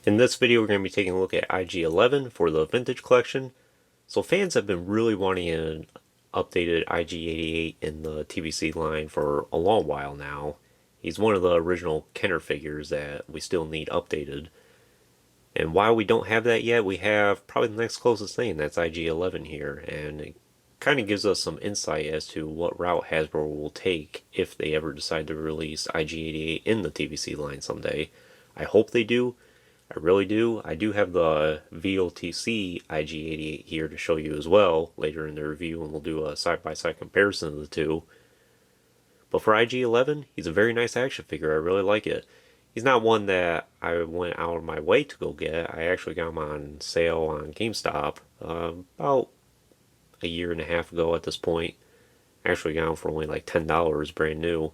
In this video, we're going to be taking a look at IG-11 for the vintage collection. So fans have been really wanting an updated IG-88 in the TBC line for a long while now. He's one of the original Kenner figures that we still need updated. And while we don't have that yet, we have probably the next closest thing, that's IG-11 here. And it kind of gives us some insight as to what route Hasbro will take if they ever decide to release IG-88 in the TBC line someday. I hope they do. I really do. I do have the VOTC IG-88 here to show you as well later in the review, and we'll do a side-by-side comparison of the two. But for IG-11, he's a very nice action figure. I really like it. He's not one that I went out of my way to go get. I actually got him on sale on GameStop about a year and a half ago at this point. I actually got him for only like $10 brand new.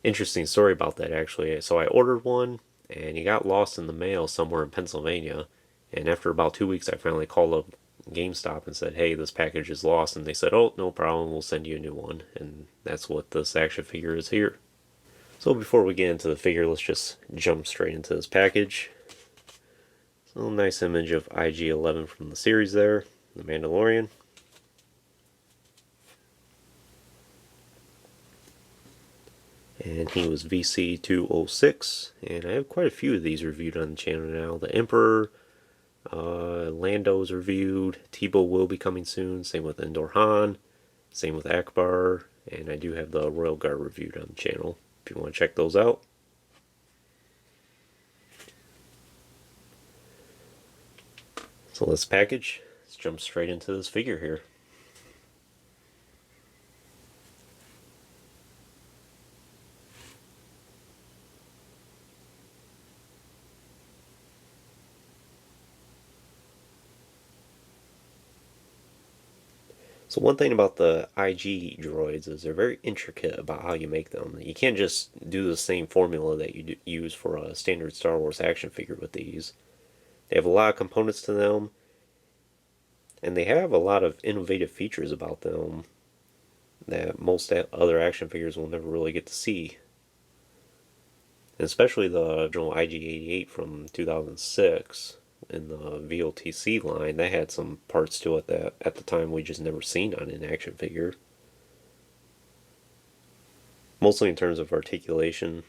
Interesting story about that actually. So I ordered one, and he got lost in the mail somewhere in Pennsylvania. And after about 2 weeks, I finally called up GameStop and said, hey, this package is lost. And they said, oh, no problem, we'll send you a new one. And that's what this action figure is here. So before we get into the figure, let's just jump straight into this package. So nice image of IG-11 from the series there, the Mandalorian. And he was VC206, and I have quite a few of these reviewed on the channel now. The Emperor, Lando's reviewed, Tebow will be coming soon, same with Endor Han, same with Akbar, and I do have the Royal Guard reviewed on the channel if you want to check those out. So let's package, let's jump straight into this figure here. So one thing about the IG droids is they're very intricate about how you make them. You can't just do the same formula that you use for a standard Star Wars action figure with these. They have a lot of components to them, and they have a lot of innovative features about them that most other action figures will never really get to see. And especially the original IG-88 from 2006. In the VOTC line, that had some parts to it that at the time we just never seen on an action figure. Mostly in terms of articulation.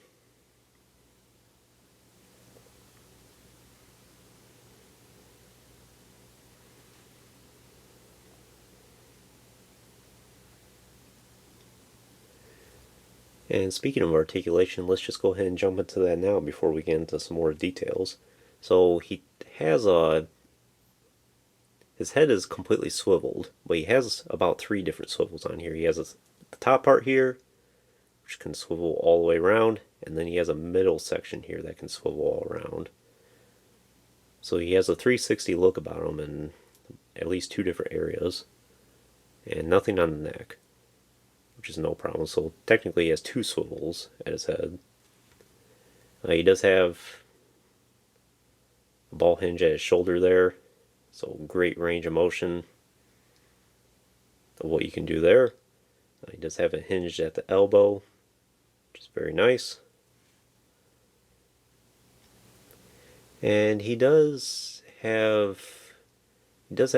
And speaking of articulation, let's just go ahead and jump into that now before we get into some more details. So he has his head is completely swiveled, but he has about 3 different swivels on here. He has the top part here, which can swivel all the way around, and then he has a middle section here that can swivel all around. So he has a 360 look about him in at least 2 different areas, and nothing on the neck, which is no problem. So technically he has 2 swivels at his head. He does have a ball hinge at his shoulder there, so great range of motion of what you can do there. He does have it hinged at the elbow, which is very nice. And he does have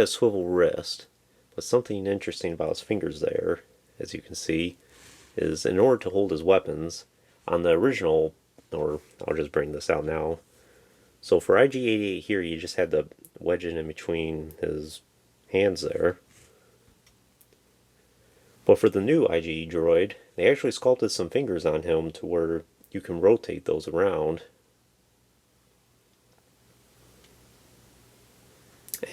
swivel wrist, but something interesting about his fingers there, as you can see, is in order to hold his weapons on the original, or I'll just bring this out now. So for IG-88 here, you just had to wedge it in between his hands there. But for the new IG droid, they actually sculpted some fingers on him to where you can rotate those around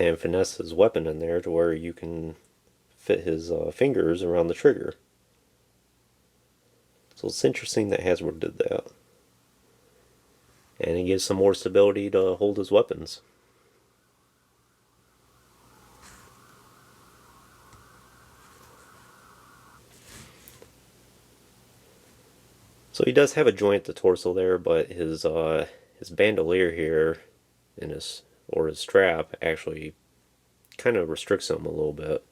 and finesse his weapon in there to where you can fit his fingers around the trigger. So it's interesting that Hasbro did that. And it gives some more stability to hold his weapons. So he does have a joint at the torso there, but his bandolier here and his strap actually kind of restricts him a little bit.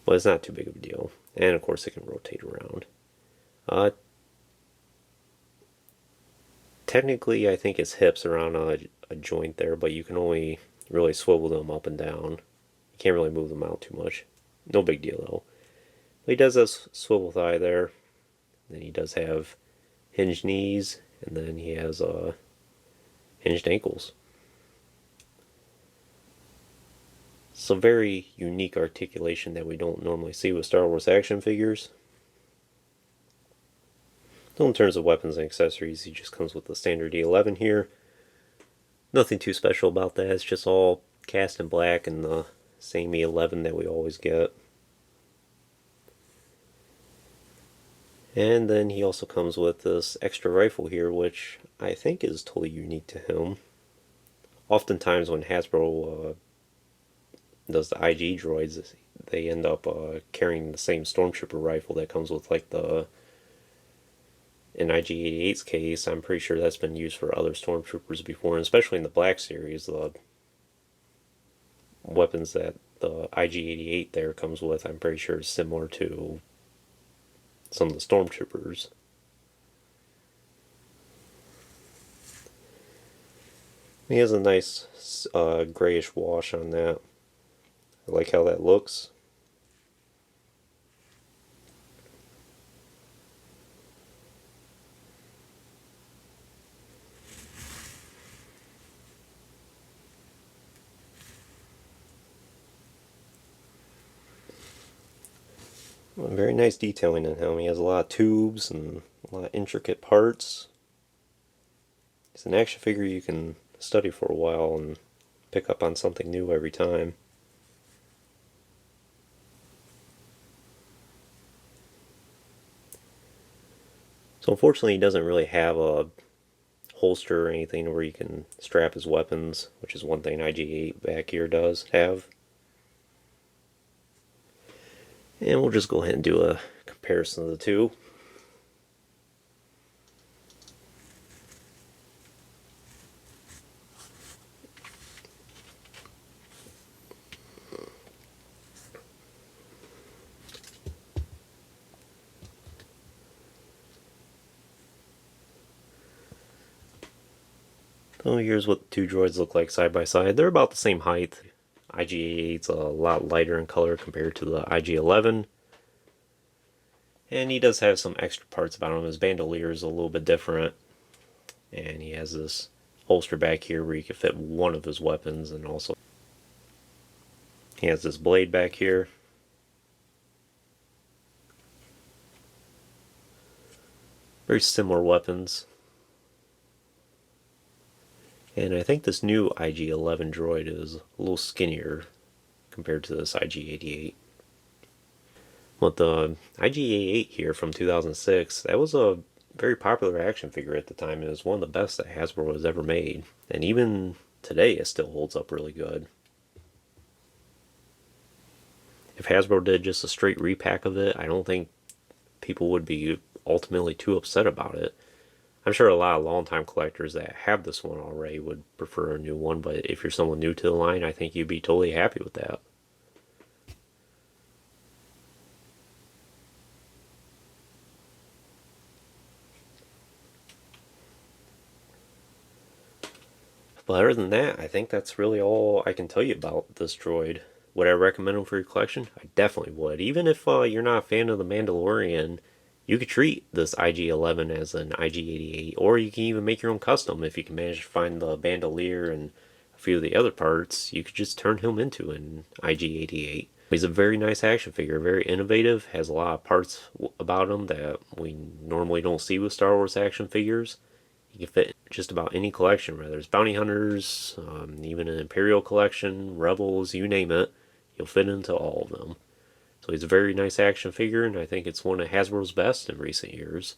But it's not too big of a deal. And of course it can rotate around. Technically, I think his hips are on a joint there, but you can only really swivel them up and down. You can't really move them out too much. No big deal though. But he does have swivel thigh there. Then he does have hinged knees, and then he has hinged ankles. It's a very unique articulation that we don't normally see with Star Wars action figures. So in terms of weapons and accessories, he just comes with the standard E11 here. Nothing too special about that, it's just all cast in black and the same E11 that we always get. And then he also comes with this extra rifle here, which I think is totally unique to him. Oftentimes when Hasbro does the IG droids, they end up carrying the same Stormtrooper rifle that comes with like in IG-88's case. I'm pretty sure that's been used for other Stormtroopers before, and especially in the Black Series, the weapons that the IG-88 there comes with, I'm pretty sure is similar to some of the Stormtroopers. He has a nice grayish wash on that. I like how that looks. Very nice detailing in him. He has a lot of tubes and a lot of intricate parts. It's an action figure you can study for a while and pick up on something new every time. So unfortunately he doesn't really have a holster or anything where you can strap his weapons, which is one thing IG-8 back here does have. And we'll just go ahead and do a comparison of the two. So here's what the two droids look like side by side. They're about the same height. IG-88's a lot lighter in color compared to the IG-11. And he does have some extra parts about him. His bandolier is a little bit different. And he has this holster back here where you can fit one of his weapons, and also he has this blade back here. Very similar weapons. And I think this new IG-11 droid is a little skinnier compared to this IG-88. But the IG-88 here from 2006, that was a very popular action figure at the time. It was one of the best that Hasbro has ever made. And even today, it still holds up really good. If Hasbro did just a straight repack of it, I don't think people would be ultimately too upset about it. I'm sure a lot of longtime collectors that have this one already would prefer a new one, but if you're someone new to the line, I think you'd be totally happy with that. But other than that, I think that's really all I can tell you about this droid. Would I recommend him for your collection? I definitely would. Even if you're not a fan of The Mandalorian, you could treat this IG-11 as an IG-88, or you can even make your own custom if you can manage to find the bandolier and a few of the other parts. You could just turn him into an IG-88. He's a very nice action figure, very innovative, has a lot of parts about him that we normally don't see with Star Wars action figures. He can fit just about any collection, whether it's bounty hunters, even an Imperial collection, Rebels, you name it, he'll fit into all of them. So he's a very nice action figure, and I think it's one of Hasbro's best in recent years.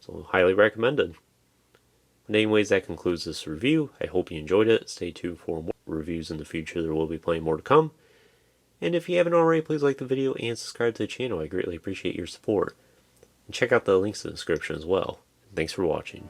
So highly recommended. But anyways, that concludes this review. I hope you enjoyed it. Stay tuned for more reviews in the future. There will be plenty more to come. And if you haven't already, please like the video and subscribe to the channel. I greatly appreciate your support. And check out the links in the description as well. Thanks for watching.